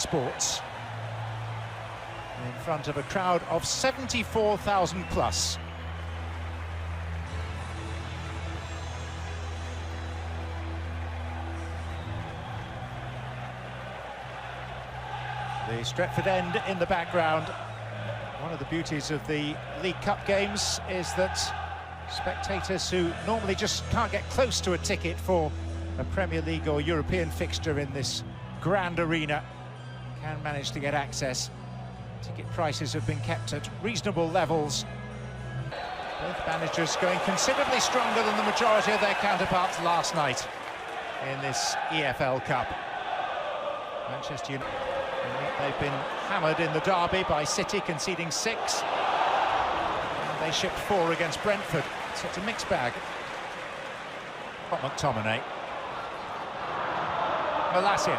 sports in front of a crowd of 74,000 plus. The Stretford end in the background. One of the beauties of the League Cup games is that spectators who normally just can't get close to a ticket for a Premier League or European fixture in this grand arena can manage to get access. Ticket prices have been kept at reasonable levels. Both managers going considerably stronger than the majority of their counterparts last night in this EFL Cup. Manchester United, they've been hammered in the derby by City, conceding 6. And they shipped 4 against Brentford, so it's a mixed bag. McTominay. Malacia.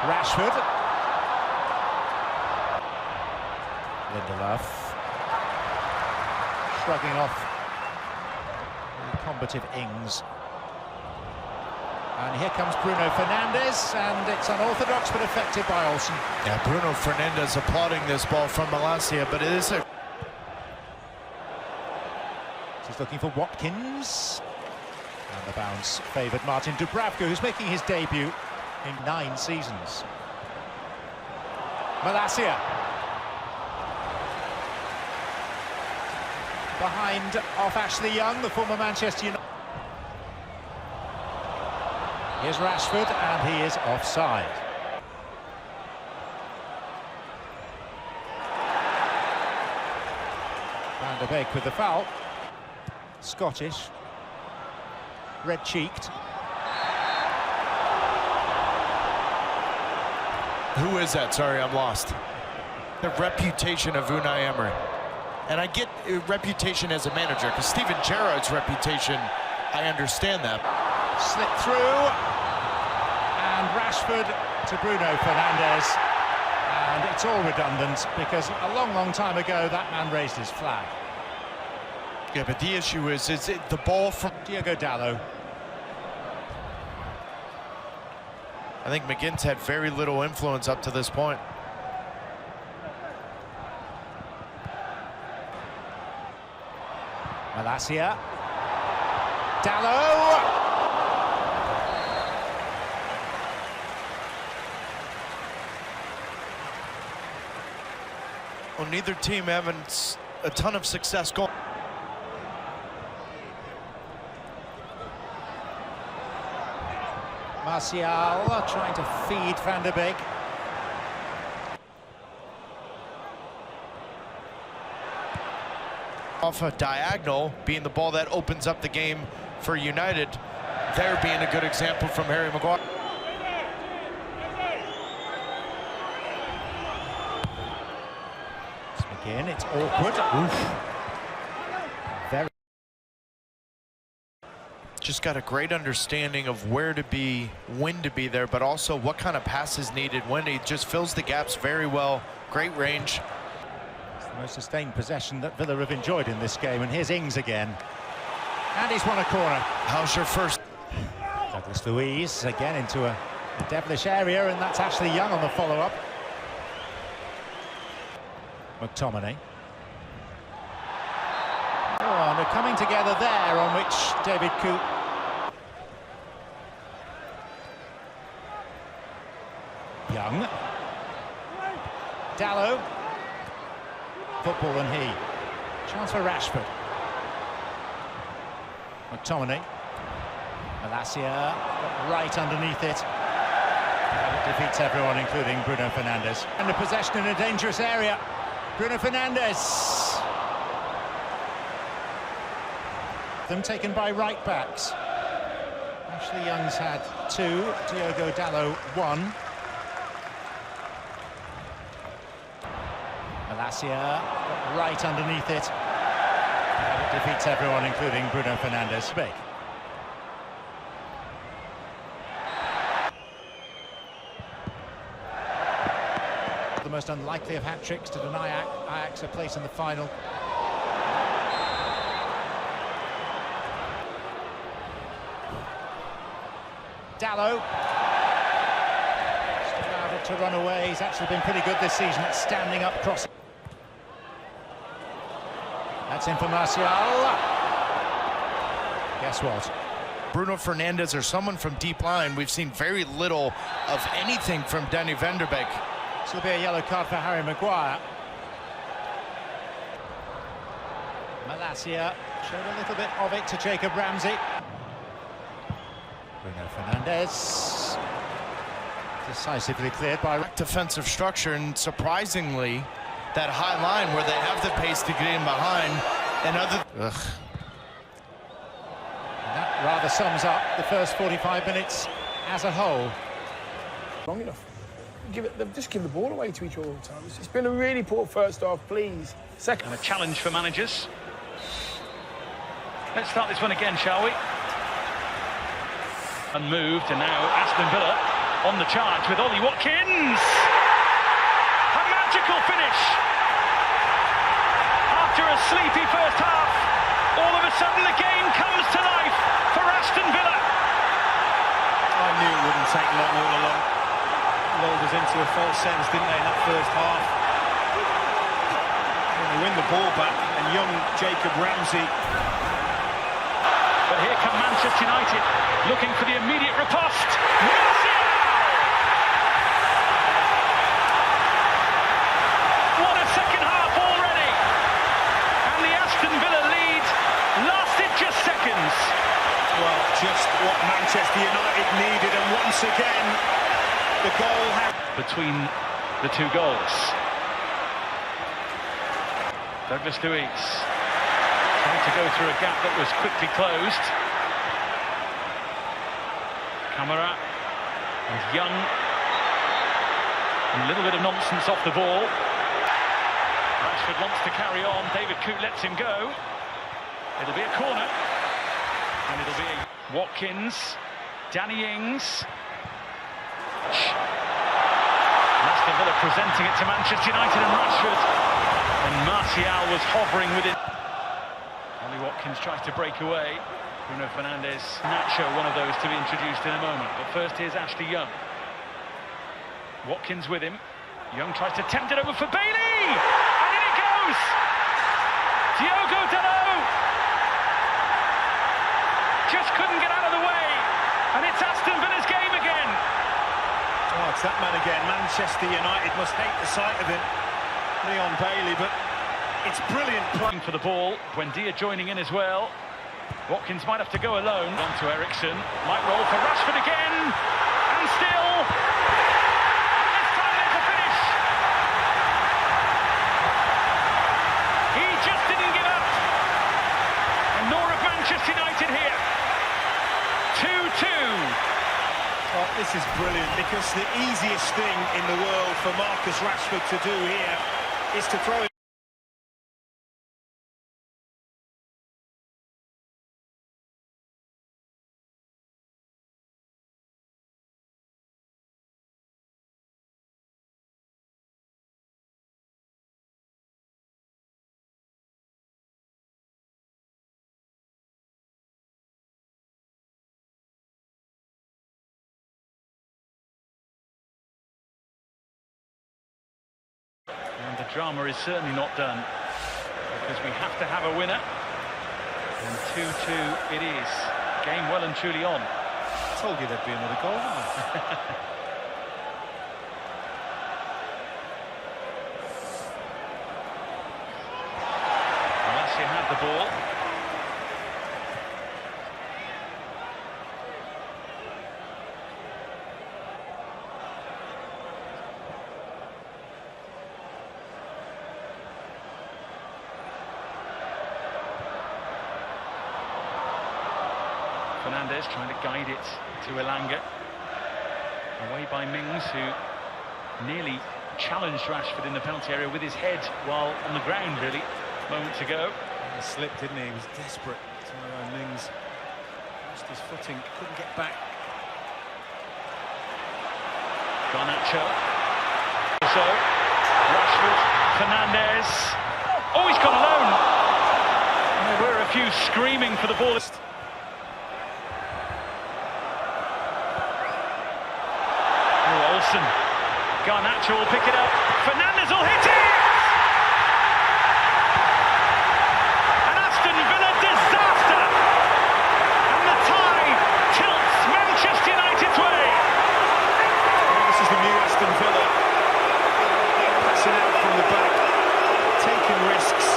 Rashford. Lindelof. Shrugging off the combative Ings. And here comes Bruno Fernandes, and it's unorthodox but effective by Olsen. Yeah, Bruno Fernandes applauding this ball from Malacia, but it is a... He's looking for Watkins. And the bounce favoured Martin Dubravka, who's making his debut in 9 seasons. Malacia. Behind off Ashley Young, the former Manchester United. Here's Rashford, and he is offside. Van der Beek with the foul. Scottish. Red-cheeked. Who is that? Sorry, I'm lost. The reputation of Unai Emery. And I get a reputation as a manager, because Steven Gerrard's reputation, I understand that. Slipped through, and Rashford to Bruno Fernandes, and it's all redundant because a long time ago that man raised his flag. Yeah, but the issue is the ball from Diogo Dalot. I think McGinn's had very little influence up to this point. Malacia. Dalot. Well, neither team having a ton of success going. Martial trying to feed Van der Beek. Off a diagonal, being the ball that opens up the game for United. There being a good example from Harry Maguire. Again, it's awkward. Oof. Very. Just got a great understanding of where to be, when to be there, but also what kind of passes needed, when he just fills the gaps very well. Great range. It's the most sustained possession that Villa have enjoyed in this game, and here's Ings again. And he's won a corner. How's your first? Douglas Luiz again into a devilish area, and that's Ashley Young on the follow-up. McTominay. Oh, and they're coming together there, on which David Coote. Young. Dalot. Football and he. Chance for Rashford. McTominay. Malacia right underneath it. It defeats everyone, including Bruno Fernandes. And the possession in a dangerous area. Bruno Fernandes. Them taken by right backs. Ashley Young's had 2, Diogo Dalot 1. Malacia right underneath it. It defeats everyone, including Bruno Fernandes. Big. The most unlikely of hat-tricks to deny Ajax a place in the final. Dalot. Not to run away, he's actually been pretty good this season at standing up cross. That's in for Martial. Guess what? Bruno Fernandes or someone from deep line, we've seen very little of anything from Danny van der Beek. This will be a yellow card for Harry Maguire. Malacia showed a little bit of it to Jacob Ramsey. Bruno Fernandes decisively cleared by defensive structure, and surprisingly that high line where they have the pace to get in behind and other and that rather sums up the first 45 minutes as a whole. Long enough. Just give the ball away to each other all the time. It's been a really poor first half, please. Second. And a challenge for managers. Let's start this one again, shall we? Unmoved, and now Aston Villa on the charge with Ollie Watkins. A magical finish. After a sleepy first half, all of a sudden the game comes to life for Aston Villa. I knew it wouldn't take long all along. Lulled us into a false sense, didn't they, in that first half? And they win the ball back, and young Jacob Ramsey. But here come Manchester United, looking for the immediate riposte. Martial! What a second half already! And the Aston Villa lead lasted just seconds. Well, just what Manchester United needed, and once again, the goal had... Between the two goals. Douglas Luiz trying to go through a gap that was quickly closed. Camara and Young. And a little bit of nonsense off the ball. Rashford wants to carry on. David Coote lets him go. It'll be a corner. And it'll be Watkins. Danny Ings. Aston Villa presenting it to Manchester United, and Rashford. And Martial was hovering with it. Ollie Watkins tries to break away. Bruno Fernandes. Nacho, one of those to be introduced in a moment. But first here's Ashley Young. Watkins with him. Young tries to tempt it over for Bailey! And in it goes! Diogo Dalot! Just couldn't get out of the way. And it's Aston Villa's game again. Oh, it's that man again. Manchester United must hate the sight of him. Leon Bailey, but it's brilliant play. For the ball, Buendia joining in as well. Watkins might have to go alone. On to Ericsson, might roll for Rashford again, and still, and this time there's a finish. He just didn't give up, and nor have Manchester United here. 2-2. Oh, this is brilliant, because the easiest thing in the world for Marcus Rashford to do here is to throw it. And the drama is certainly not done, because we have to have a winner. And 2-2 it is. Game well and truly on. I told you there'd be another goal, didn't I? Malacia had the ball. Fernandes trying to guide it to Elanga. Away by Mings, who nearly challenged Rashford in the penalty area with his head while on the ground, really, moments ago. He slipped, didn't he? He was desperate. Mings lost his footing, couldn't get back. Garnacho. So, Rashford, Fernandes. Oh, he's gone alone. And there were a few screaming for the ball. Garnacho will pick it up. Fernandes will hit it! An Aston Villa disaster! And the tie tilts Manchester United's way. Well, this is the new Aston Villa. Passing out from the back, taking risks.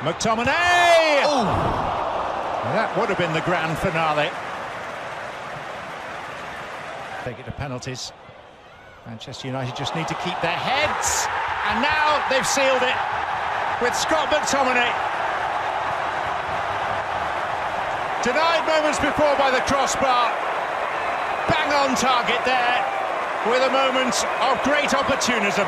McTominay! Oh. That would have been the grand finale. Take it to penalties. Manchester United just need to keep their heads. And now they've sealed it with Scott McTominay. Denied moments before by the crossbar. Bang on target there with a moment of great opportunism.